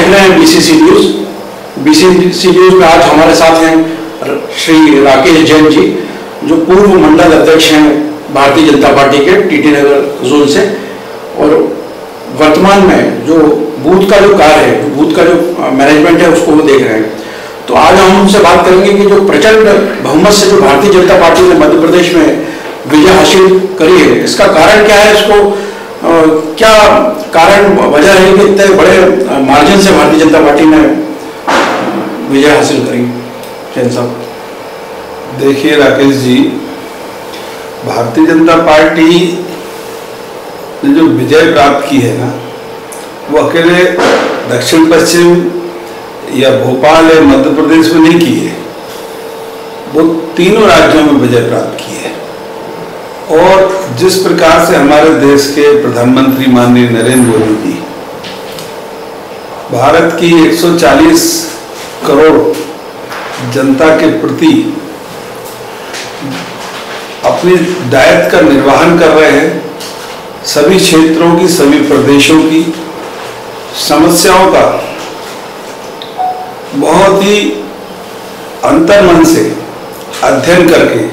देख रहे हैं बीसीसी न्यूज। बीसीसी न्यूज में आज हमारे साथ हैं श्री राकेश जैन जी, जो पूर्व मंडल अध्यक्ष हैं भारतीय जनता पार्टी के टीटी नगर जोन से, और वर्तमान में जो बूथ का जो कार्य है, बूथ का जो मैनेजमेंट है, उसको वो देख रहे हैं। तो आज हम उनसे बात करेंगे कि जो प्रचंड बहुमत से जो भारतीय जनता पार्टी ने मध्य प्रदेश में विजय हासिल करी है, इसका कारण क्या है, इसको क्या कारण वजह है कि इतने बड़े मार्जिन से भारतीय जनता पार्टी ने विजय हासिल करी? जैन साहब। देखिए राकेश जी, भारतीय जनता पार्टी ने जो विजय प्राप्त की है ना, वो अकेले दक्षिण पश्चिम या भोपाल या मध्य प्रदेश में नहीं की है, वो तीनों राज्यों में विजय प्राप्त की है। और जिस प्रकार से हमारे देश के प्रधानमंत्री माननीय नरेंद्र मोदी जी भारत की 140 करोड़ जनता के प्रति अपनी दायित्व का निर्वहन कर रहे हैं, सभी क्षेत्रों की, सभी प्रदेशों की समस्याओं का बहुत ही अंतर्मन से अध्ययन करके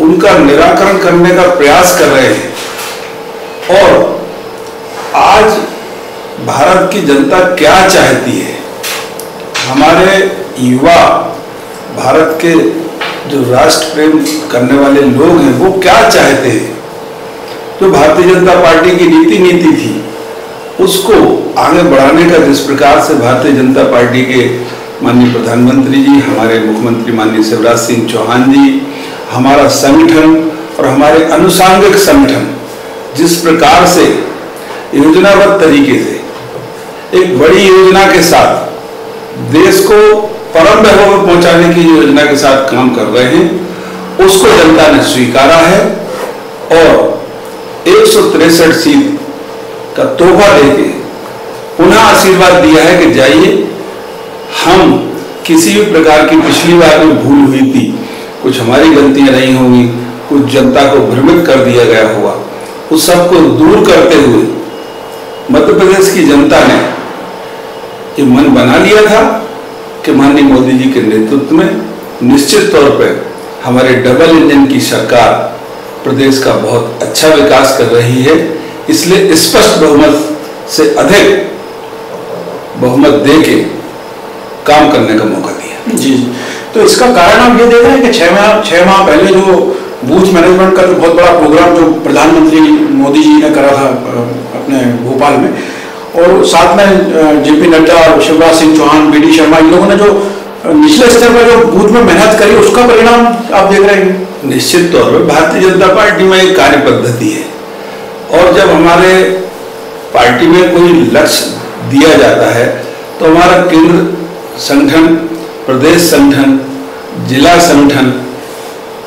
उनका निराकरण करने का प्रयास कर रहे हैं। और आज भारत की जनता क्या चाहती है, हमारे युवा, भारत के जो राष्ट्र प्रेम करने वाले लोग हैं, वो क्या चाहते हैं, जो भारतीय जनता पार्टी की नीति थी उसको आगे बढ़ाने का जिस प्रकार से भारतीय जनता पार्टी के माननीय प्रधानमंत्री जी, हमारे मुख्यमंत्री माननीय शिवराज सिंह चौहान जी, हमारा संगठन और हमारे अनुषांगिक संगठन जिस प्रकार से योजनाबद्ध तरीके से एक बड़ी योजना के साथ देश को परम वैभव में पहुंचाने की योजना के साथ काम कर रहे हैं, उसको जनता ने स्वीकारा है और 163 सीट का तोहफा देके पुनः आशीर्वाद दिया है कि जाइए, हम किसी भी प्रकार की पिछली बार में भूल हुई थी, कुछ हमारी गलतियां नहीं होंगी, कुछ जनता को भ्रमित कर दिया गया होगा, उस सबको दूर करते हुए मध्य प्रदेश की जनता ने ये मन बना लिया था कि माननीय मोदी जी के नेतृत्व में निश्चित तौर पर हमारे डबल इंजन की सरकार प्रदेश का बहुत अच्छा विकास कर रही है। इसलिए स्पष्ट बहुमत से अधिक बहुमत देके काम करने का मौका दिया। जी, तो इसका कारण आप ये देख रहे हैं कि 6 माह पहले जो बूथ मैनेजमेंट का जो बहुत बड़ा प्रोग्राम जो प्रधानमंत्री मोदी जी ने करा था अपने भोपाल में, और साथ में जेपी नड्डा, शिवराज सिंह चौहान, बीडी शर्मा, इन लोगों ने जो निचले स्तर पर जो बूथ में मेहनत करी, उसका परिणाम आप देख रहे हैं? निश्चित तौर पर भारतीय जनता पार्टी में एक कार्य पद्धति है, और जब हमारे पार्टी में कोई लक्ष्य दिया जाता है तो हमारा केंद्र संगठन, प्रदेश संगठन, जिला संगठन,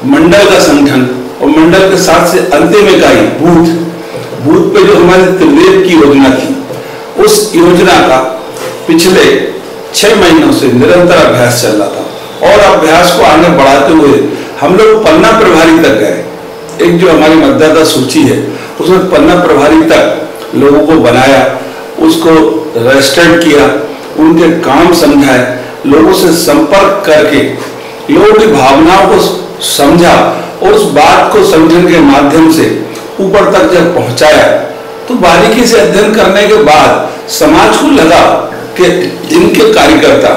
मंडल का संगठन और मंडल के साथ से अंतिम इकाई बूथ पे जो हमारी त्रिदेव की योजना थी, उस योजना का पिछले 6 महीनों से निरंतर अभ्यास चल रहा था, और अभ्यास को आगे बढ़ाते हुए हम लोग पन्ना प्रभारी तक गए। एक जो हमारी मतदाता सूची है उसमें पन्ना प्रभारी तक लोगों को बनाया, उसको रजिस्टर्ड किया, उनके काम समझाए, लोगों से संपर्क करके लोगों की भावनाओं को समझा, और उस बात को संगठन के माध्यम से ऊपर तक जब पहुंचाया, तो बारीकी से अध्ययन करने के बाद समाज को लगा कि जिनके कार्यकर्ता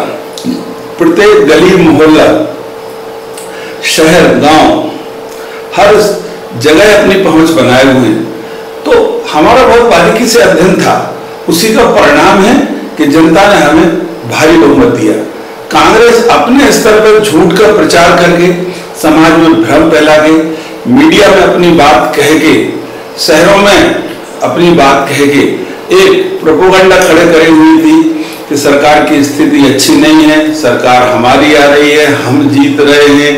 प्रत्येक गली मोहल्ला, शहर, गांव, हर जगह अपनी पहुंच बनाए हुए हैं, तो हमारा बहुत बारीकी से अध्ययन था। उसी का परिणाम है कि जनता ने हमें भारी बहुमत दिया। कांग्रेस अपने स्तर पर झूठ का प्रचार करके, समाज में भ्रम फैला के, मीडिया में अपनी बात कह के, शहरों में अपनी बात कह के एक प्रोपोगंडा खड़े करे हुई थी कि सरकार की स्थिति अच्छी नहीं है, सरकार हमारी आ रही है, हम जीत रहे हैं।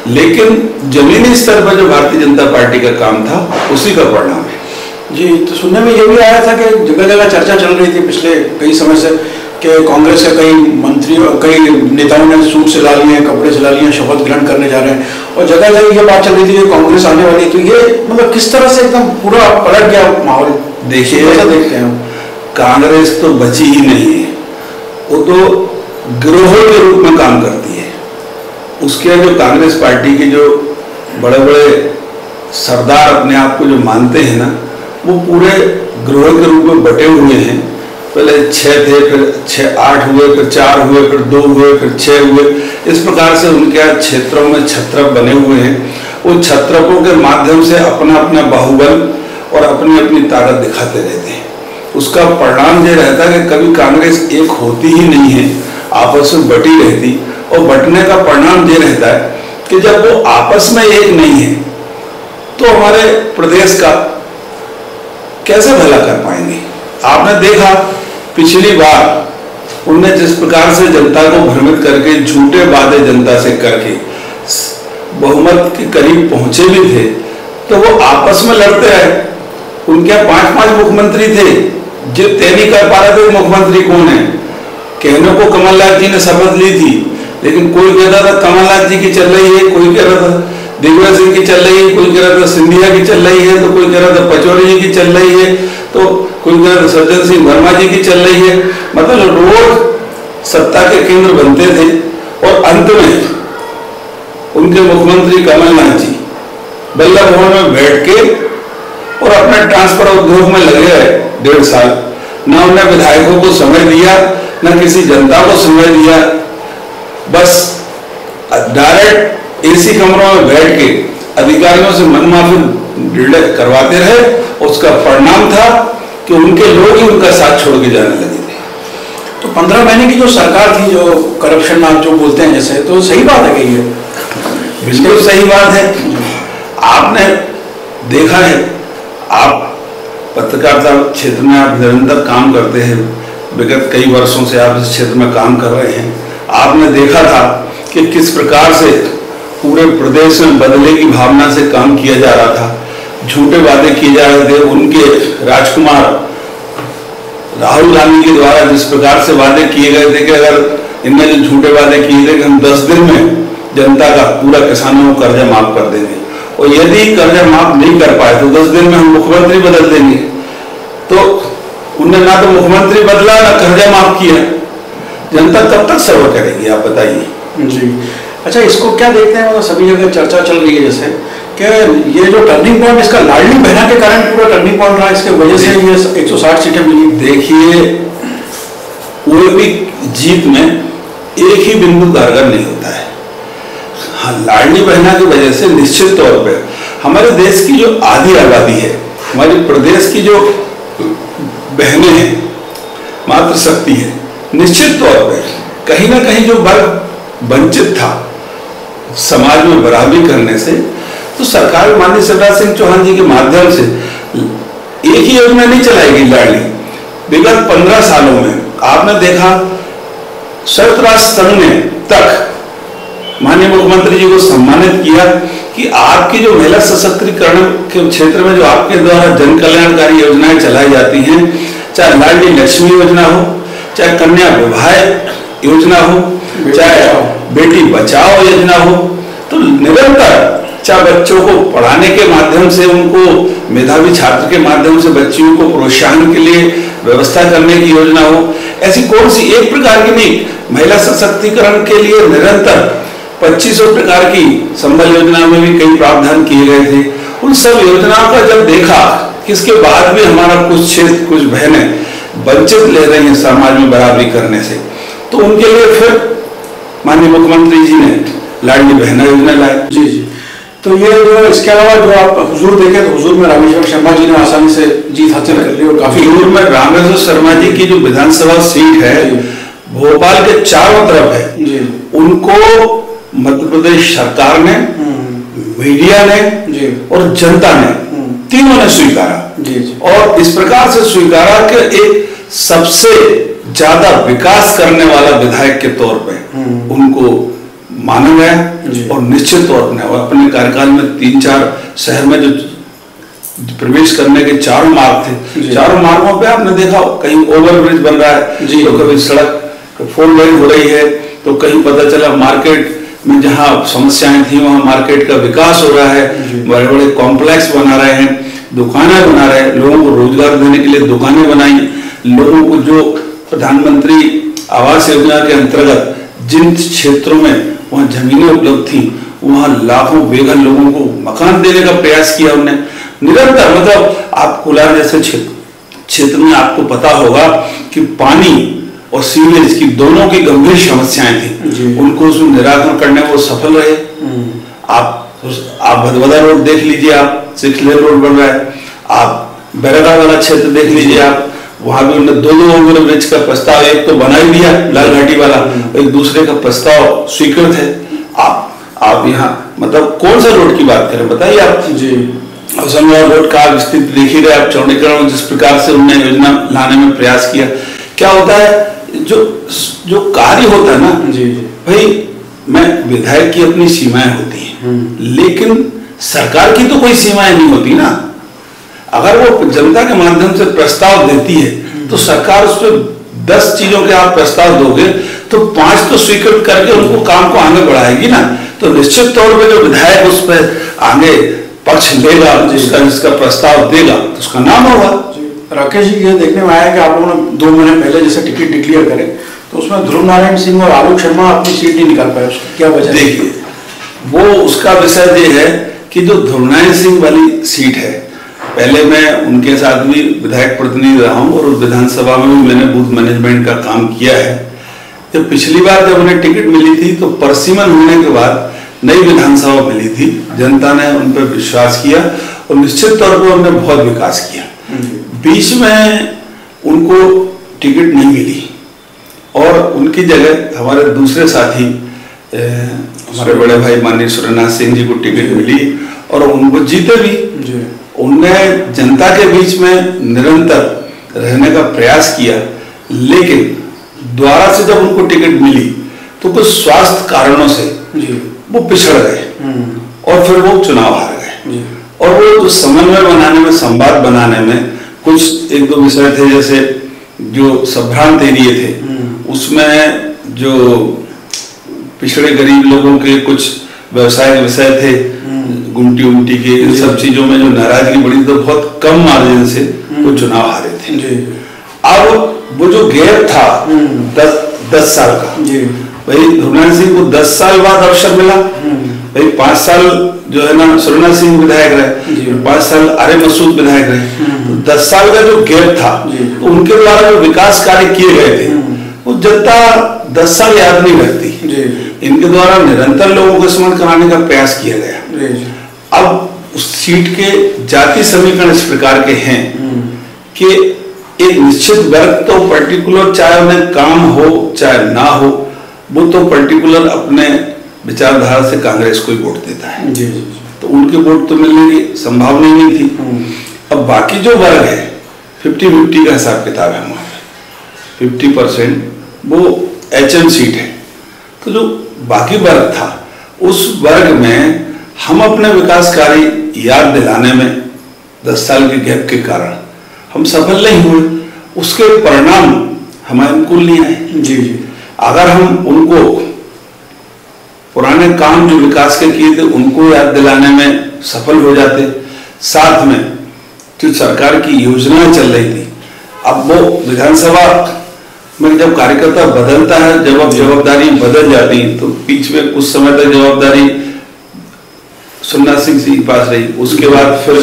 लेकिन जमीनी स्तर पर जो भारतीय जनता पार्टी का काम था, उसी का परिणाम है। जी, तो सुनने में ये भी आया था कि जगह जगह चर्चा चल रही थी पिछले कई समय से कि कांग्रेस के कई मंत्रियों, कई नेताओं ने सूट सिला लिए, कपड़े सिला लिए, शपथ ग्रहण करने जा रहे हैं, और जगह जगह ये बात चल रही थी कि कांग्रेस आने वाली। तो ये मतलब किस तरह से एकदम पूरा पलट गया माहौल? देखिए, ऐसा देखते हैं कांग्रेस तो बची ही नहीं है। वो तो गिरोह के रूप में काम करती है। उसके जो कांग्रेस पार्टी के जो बड़े बड़े सरदार अपने आप को जो मानते हैं ना, वो पूरे गिरोह के रूप में बटे हुए हैं। पहले 6 थे, फिर 8 हुए, फिर 4 हुए, फिर 2 हुए, फिर 6 हुए। इस प्रकार से उनके क्षेत्रों में छत्रप बने हुए हैं। उन छत्रपों के माध्यम से अपना अपना बाहुबल और अपनी अपनी ताकत दिखाते रहते हैं। उसका परिणाम ये रहता है कि कभी कांग्रेस एक होती ही नहीं है, आपस में बटी रहती। और बटने का परिणाम ये रहता है कि जब वो आपस में एक नहीं है तो हमारे प्रदेश का कैसे भला कर पाएंगे। आपने देखा पिछली बार उनने जिस प्रकार से जनता को भ्रमित करके झूठे वादे जनता से करके बहुमत के करीब पहुंचे भी थे, तो वो आपस में लड़ते रहे। उनके 5-5 मुख्यमंत्री थे, जो तय नहीं कर पा रहे थे मुख्यमंत्री कौन है। कहने को कमलनाथ जी ने शपथ ली थी, लेकिन कोई कहता था कमलनाथ जी की चल रही है, कोई कह रहा था दिग्विजय सिंह की चल रही है, कोई कह रहा था सिंधिया की चल रही है, तो कोई कह रहा था पचौरी जी की चल रही है, तो कोई कह रहा था सज्जन सिंह वर्मा जी की चल रही है। मतलब रोज सत्ता के केंद्र बनते थे और अंत में उनके मुख्यमंत्री कमलनाथ जी बल्लभ भवन में बैठ के और अपने ट्रांसफर उद्योग में लगे रहे 1.5 साल। न उन्हें विधायकों को समय दिया, न किसी जनता को समय दिया। बस डायरेक्ट एसी कमरों में बैठ के अधिकारियों से मनमाफी निर्णय करवाते रहे। उसका परिणाम था कि उनके लोग ही उनका साथ छोड़ के जाने लगे थे। तो 15 महीने की जो सरकार थी, जो करप्शन आप जो बोलते हैं जैसे, तो सही बात है कि ये बिल्कुल सही बात है। आपने देखा है, आप पत्रकारिता क्षेत्र में आप निरंतर काम करते हैं, विगत कई वर्षों से आप इस क्षेत्र में काम कर रहे हैं। आपने देखा था कि किस प्रकार से पूरे प्रदेश में बदले की भावना से काम किया जा रहा था, झूठे वादे किए जा रहे थे। उनके राजकुमार राहुल गांधी के द्वारा जिस प्रकार से वादे किए गए थे कि अगर इनने जो झूठे वादे किए थे कि हम 10 दिन में जनता का पूरा किसानों को कर्जा माफ कर देंगे, और यदि कर्जा माफ नहीं कर पाए तो 10 दिन में हम मुख्यमंत्री बदल देंगे। तो उन्होंने ना तो मुख्यमंत्री बदला, ना कर्जा माफ किया। जनता कब तक सब्र करेगी, आप बताइए। जी, अच्छा, इसको क्या देखते हैं, मतलब सभी जगह चर्चा चल रही है जैसे कि ये जो टर्निंग पॉइंट इसका लाडली बहना के कारण पूरा टर्निंग पॉइंट रहा, इसके वजह से ये 160 सीटें मिली। देखिए, कोई भी जीत में एक ही बिंदु कारगर नहीं होता है। हाँ, लाडली बहना की वजह से निश्चित तौर पर हमारे देश की जो आधी आबादी है, हमारे प्रदेश की जो बहनें हैं, मातृशक्ति है, निश्चित तौर पर कहीं ना कहीं जो वर्ग वंचित था समाज में बराबरी करने से, तो सरकार माननीय शिवराज सिंह चौहान जी के माध्यम से एक ही योजना नहीं चलाएगी लाडली। विगत 15 सालों में आपने देखा संयुक्त राष्ट्र संघ ने तक माननीय मुख्यमंत्री जी को सम्मानित किया कि आपकी जो महिला सशक्तिकरण के क्षेत्र में जो आपके द्वारा जन कल्याणकारी योजनाएं चलाई जाती हैं, चाहे लाडली लक्ष्मी योजना हो, चाहे कन्या विवाह योजना हो, चाहे बेटी बचाओ योजना हो, तो निरंतर चाहे बच्चों को पढ़ाने के माध्यम से, उनको मेधावी छात्र के माध्यम से बच्चियों को प्रोत्साहन के लिए व्यवस्था करने की योजना हो, ऐसी कौन सी एक प्रकार की नहीं, महिला सशक्तिकरण के लिए निरंतर 2500 प्रकार की संबल योजना में भी कई प्रावधान किए गए थे। उन सब योजनाओं का जब देखा कि इसके बाद भी हमारा कुछ क्षेत्र, कुछ बहनें वंचित ले रही हैं समाज में बराबरी करने से, तो उनके लिए फिर माननीय मुख्यमंत्री जी ने लाडली बहना योजना लाई। जी जी, तो ये जो इसके अलावा जो आप हुजूर देखें तो हुजूर में रामेश्वर शर्मा जी ने आसानी से जीत हासिल कर ली, और काफी हुजूर में रामेश्वर शर्मा जी की जो विधानसभा सीट है भोपाल के चारों तरफ है जी। उनको मध्य प्रदेश सरकार ने, मीडिया ने जी, और जनता ने, तीनों ने स्वीकारा जी जी। और इस प्रकार से स्वीकारा कि एक सबसे ज्यादा विकास करने वाला विधायक के तौर पे उनको माना गया। और निश्चित तौर पर अपने कार्यकाल में 3-4 शहर में जो प्रवेश करने के 4 मार्ग थे, चारों मार्गों पे आपने देखा कहीं ओवरब्रिज बन रहा है जी, तो कभी सड़क 4 लेन हो रही है, तो कहीं पता चला मार्केट में जहाँ समस्याएं थी वहां मार्केट का विकास हो रहा है, बड़े बड़े कॉम्प्लेक्स बना रहे हैं, दुकानें बना रहे हैं, लोगों को रोजगार देने के लिए दुकानें बनाई, लोगों को जो प्रधानमंत्री आवास योजना के अंतर्गत जिन क्षेत्रों में वहाँ जमीनें उपलब्ध थी, वहाँ लाखों बेघर लोगों को मकान देने का प्रयास किया उन्होंने निरंतर। मतलब आप कोलार जैसे क्षेत्र में आपको पता होगा कि पानी और सीवेज की दोनों की गंभीर समस्याएं थी, उनको उसमें निराकरण करने में वो सफल रहे। आप भदभदा रोड देख लीजिए, आप 6 लेन रोड बन रहा है। आप बैरगा वाला क्षेत्र देख लीजिए, आप वहां भी उन्होंने 2 ओवर ब्रिज का प्रस्ताव एक तो बना ही दिया, लाल घाटी वाला, एक दूसरे का प्रस्ताव स्वीकृत है। आप यहाँ मतलब कौन सा रोड की बात करें बताइए आप जी। होशंगाबाद रोड का स्थिति देख ही रहे आप, चौड़ीकरण जिस प्रकार से उन्होंने योजना लाने में प्रयास किया। क्या होता है जो कार्य होता है ना जी, भाई मैं विधायक की अपनी सीमाएं होती हैं, लेकिन सरकार की तो कोई सीमाएं नहीं होती ना। अगर वो जनता के माध्यम से प्रस्ताव देती है तो सरकार उस पर 10 चीजों के आप प्रस्ताव दोगे तो 5 तो स्वीकृत करके उनको काम को आगे बढ़ाएगी ना। तो निश्चित तौर पे जो विधायक उस पर आगे पक्ष लेगा, जिसका प्रस्ताव देगा, तो उसका नाम होगा। राकेश जी, ये देखने में आया कि आप लोगों ने 2 महीने पहले जैसे टिकट डिक्लेयर करे तो उसमें ध्रुव नारायण सिंह और आलोक शर्मा अपनी सीट नहीं निकाल पाए, उसकी क्या वजह? देखिए, वो उसका विषय ये है कि जो ध्रुव नारायण सिंह वाली सीट है, पहले मैं उनके साथ भी विधायक प्रतिनिधि रहा हूँ और विधानसभा में भी मैंने बूथ मैनेजमेंट का काम किया है। जब पिछली बार जब उन्हें टिकट मिली थी तो परसीमन होने के बाद नई विधानसभा मिली थी, जनता ने उन पर विश्वास किया और निश्चित तौर पर उन्होंने बहुत विकास किया। बीच में उनको टिकट नहीं मिली और उनकी जगह हमारे दूसरे साथी हमारे बड़े भाई माननीय सुरेंद्रनाथ सिंह जी को टिकट मिली और उनको जीते भी। उनने जनता के बीच में निरंतर रहने का प्रयास किया, लेकिन द्वारा से जब उनको टिकट मिली तो कुछ स्वास्थ्य कारणों से वो पिछड़ गए और फिर वो चुनाव हार गए। और वो समन्वय बनाने में, संवाद बनाने में कुछ 1-2 विषय थे, जैसे जो संभ्रांत एरिया थे उसमें जो पिछड़े गरीब लोगों के कुछ व्यवसायिक विषय थे, गुमटी उमटी के, इन सब चीजों में जो नाराजगी बढ़ी तो बहुत कम मार्जिन से वो चुनाव हारे थे। अब वो जो गैप था 10 साल का, भाई ध्रुव नारायण सिंह को 10 साल बाद अवसर मिला। भाई 5 साल जो है ना सुरेंद्र सिंह विधायक रहे, 5 साल आर्य मसूद विधायक रहे, तो 10 साल का जो गैप था तो उनके द्वारा जो विकास कार्य किए गए थे वो जनता 10 साल याद नहीं रखती। इनके द्वारा निरंतर लोगों को स्मरण कराने का प्रयास किया गया। अब उस सीट के जाति समीकरण इस प्रकार के हैं कि एक निश्चित वर्ग तो पर्टिकुलर, चाहे उन्हें काम हो चाहे ना हो, वो तो पर्टिकुलर अपने विचारधारा से कांग्रेस को ही वोट देता है। तो उनके वोट तो मिलने की संभावना ही नहीं थी। अब बाकी जो वर्ग है 50-50 का हिसाब किताब है हमारा, 50% वो HM सीट है। तो जो बाकी वर्ग था उस वर्ग में हम अपने विकास कार्य याद दिलाने में 10 साल के गैप के कारण हम सफल नहीं हुए, उसके परिणाम हमारे अनुकूल नहीं आए। अगर हम उनको पुराने काम जो विकास के किए थे उनको याद दिलाने में सफल हो जाते, साथ में जो सरकार की योजनाएं चल रही थी, अब वो विधानसभा में जब कार्यकर्ता बदलता है, जब अब जवाबदारी बदल जाती तो बीच में कुछ समय तक जवाबदारी सुरेंद्रनाथ सिंह जी के पास रही, उसके बाद फिर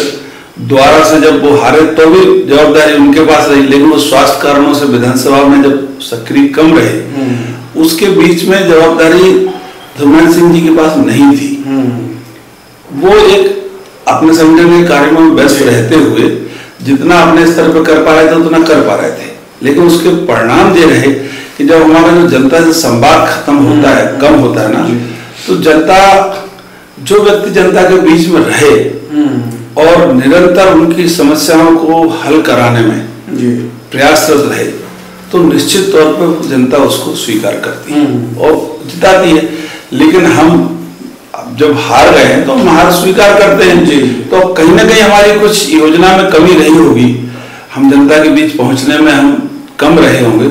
द्वारा से जब वो हारे तो भी जवाबदारी उनके पास रही, लेकिन वो स्वास्थ्य कारणों से विधानसभा में जब सक्रिय कम रहे, उसके बीच में जवाबदारी ध्रुव सिंह जी के पास नहीं थी। वो एक अपने संगठन के कार्यों में व्यस्त रहते हुए जितना अपने स्तर पर कर पा रहे थे उतना कर पा रहे थे, लेकिन उसके परिणाम ये रहे कि जब हमारा जो जनता से संवाद खत्म होता है, कम होता है ना, तो जनता, जो व्यक्ति जनता के बीच में रहे और निरंतर उनकी समस्याओं को हल कराने में प्रयासरत रहे, तो निश्चित तौर पर जनता उसको स्वीकार करती है और जिताती है। लेकिन हम जब हार गए हैं तो हम हार स्वीकार करते हैं, तो कहीं ना कहीं हमारी कुछ योजना में कमी रही होगी, हम जनता के बीच पहुंचने में हम कम रहे होंगे।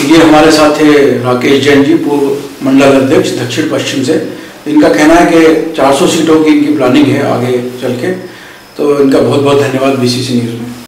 ये हमारे साथ है राकेश जैन जी, पूर्व मंडल अध्यक्ष दक्षिण पश्चिम से। इनका कहना है कि 400 सीटों की इनकी प्लानिंग है आगे चल के, तो इनका बहुत बहुत धन्यवाद BCC न्यूज़ में।